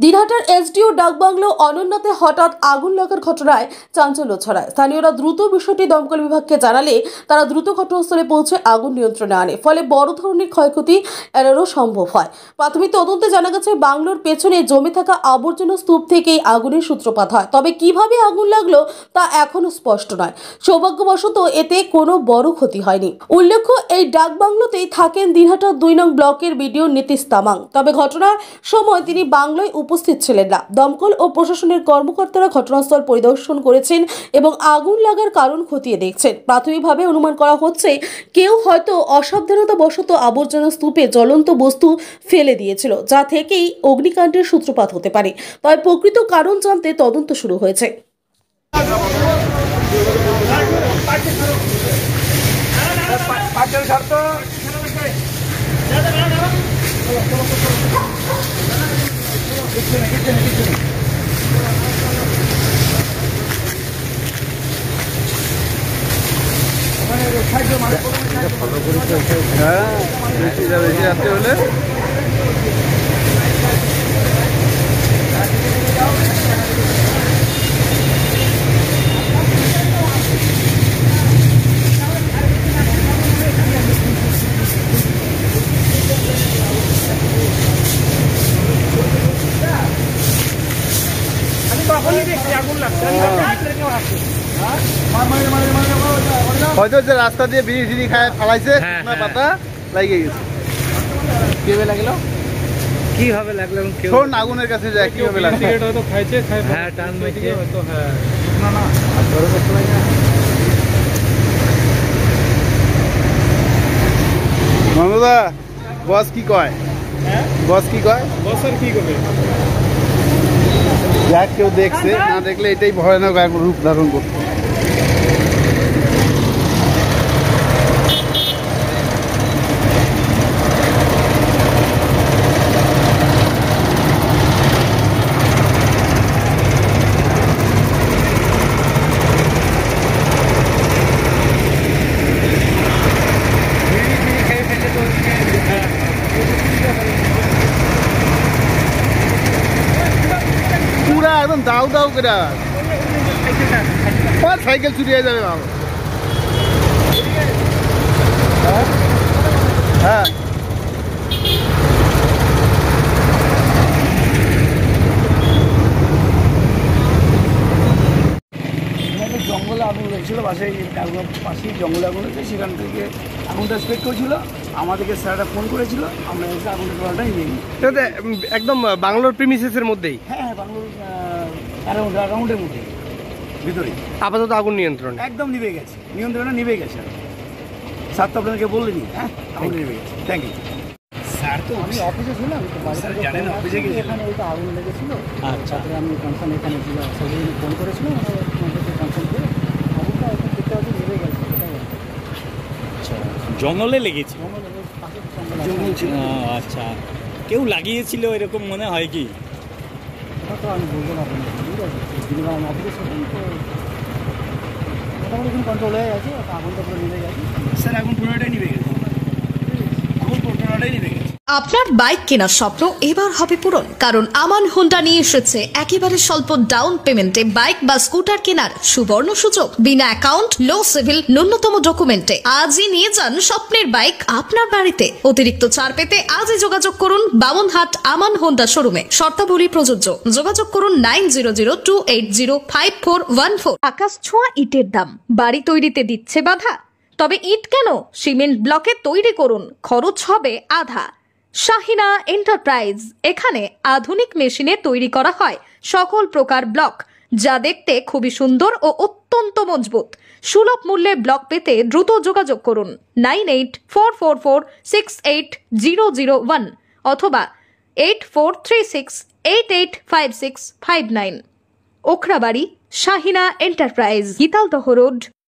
দিনহাটার SDO ডাকবাংলো অনন্যাতে হঠাৎ আগুন লাগার ঘটনায় চাঞ্চল্য ছড়ায়। স্থানীয়রা দ্রুত বিষয়টি দমকল বিভাগকে জানালে তারা দ্রুত ঘটনাস্থলে পৌঁছে আগুন নিয়ন্ত্রণে আনে, ফলে বড় ধরনের ক্ষয়ক্ষতি এড়ানো সম্ভব হয়। প্রাথমিক তদন্তে জানা গেছে বাংলোর পেছনে জমে থাকা আবর্জনা স্তূপ থেকেই আগুনের সূত্রপাত হয়। তবে কিভাবে আগুন লাগলো তা এখনো স্পষ্ট নয়। সৌভাগ্যবশত এতে কোনো বড় ক্ষতি হয়নি। উল্লেখ্য, এই ডাকবাংলোতেই থাকেন দিনহাটা 2 নং ব্লকের বিডিও নীতিশ তামাং। তবে ঘটনার সময় তিনি বাংলায় উপস্থিত ছিলেন না। দমকল ও প্রশাসনের কর্মকর্তারা ঘটনাস্থল পরিদর্শন করেছেন এবং আগুন লাগার কারণ খতিয়ে দেখছেন। প্রাথমিকভাবে অনুমান করা হচ্ছে কেউ হয়তো অসাবধানতাবশত আবর্জনা স্তূপে জ্বলন্ত বস্তু ফেলে দিয়েছিল, যা থেকেই অগ্নিকাণ্ডের সূত্রপাত হতে পারে। তবে প্রকৃত কারণ জানতে তদন্ত শুরু হয়েছে। রাত্রে হলে হয়তো যে রাস্তা দিয়ে বিড়ি টিড়ি খায় ফালাইছে, পাতা লাগিয়ে গেছে। কিভাবে লাগলো, কিভাবে লাগলো কোন আগুনের কাছে যায়, কিভাবে লাগলো? সিগারেট হয়তো খাইছে, হ্যাঁ টান মেখে হয়তো, হ্যাঁ না না আর ধরে বসতে লাগে না। মামুদা বস কি কয়? হ্যাঁ বস কি কয়? বস আর কি করবে, যা কেউ দেখছে, না দেখলে এটাই ভয়ানক এক রূপ ধারণ করতো। পুরা একদম দাউ দাউ করে সাইকেল চুরি হয়ে যাবে বাবা। হ্যাঁ জঙ্গলে আগুন লেগেছিল, পাশেই জঙ্গলে আগুন লেগেছে, সেখান থেকে আগুনটা স্প্রেড করেছিল। আমাদেরকে স্যাররা ফোন করেছিল, আমরা এসে আগুনের জলটা নিয়ে নিই। একদম বাংলোর প্রিমিসেসের মধ্যেই? হ্যাঁ বাংলোর অ্যারাউন্ডের মধ্যে ভিতরে। আপাতত আগুন নিয়ন্ত্রণ একদম নিভে গেছে, নিয়ন্ত্রণটা নিভে গেছে। স্যার তো আপনাদেরকে বললেনি, হ্যাঁ আগুন নিভে গেছে। Thank you sir. তো আমি অফিসে ছিলাম, স্যার জানেন অফিসে গেছি, এখানে ওইটা আগুন লেগেছিল। আচ্ছা, আমি কনসার্ন এখানে ছিলাম, সবাই ফোন করেছিলাম, কনসার্ন করে আগুনটা এখন দেখতে পাচ্ছি নিভে গেছে। আচ্ছা, জঙ্গলে লেগেছে? জঙ্গল ছিল। আচ্ছা, কেউ লাগিয়েছিল এরকম মনে হয় কি? তো আমি বলবো না, ঠিক আছে, যদি আমি অফিসে ছিলাম তো মোটামুটি এখন কন্ট্রোল হয়ে গেছে, আগুনটা পুরো নিভে গেছে। স্যার এখন পুরোটাই নিভে গেছে, আগুন পুরোটাই নিভে গেছে। আপনার বাইক কেনার স্বপ্ন এবার হবে পূরণ, কারণ আমান হোন্ডা নিয়ে এসেছে একেবারে স্বল্প ডাউন পেমেন্টে বাইক বা স্কুটার কেনার সুবর্ণ সুযোগ। বিনা অ্যাকাউন্ট, লো সিভিল, ন্যূনতম ডকুমেন্টে আজই নিয়ে যান স্বপ্নের বাইক আপনার বাড়িতে। অতিরিক্ত ছাড় পেতে আজই যোগাযোগ করুন বামনহাট আমান হোন্ডা শোরুমে। শর্তাবলী প্রযোজ্য। যোগাযোগ করুন 9002805414। আকাশ ছোঁয়া ইটের দাম বাড়ি তৈরিতে দিচ্ছে বাধা? তবে ইট কেন, সিমেন্ট ব্লকে তৈরি করুন, খরচ হবে আধা। শাহিনা এন্টারপ্রাইজ, এখানে আধুনিক মেশিনে তৈরি করা হয় সকল প্রকার ব্লক, যা দেখতে খুবই সুন্দর ও অত্যন্ত মজবুত। সুলভ মূল্যে ব্লক পেতে দ্রুত যোগাযোগ করুন 9844468001 অথবা 8436885659। Okhrabari, Shahina enterprise, Gitaldaha road.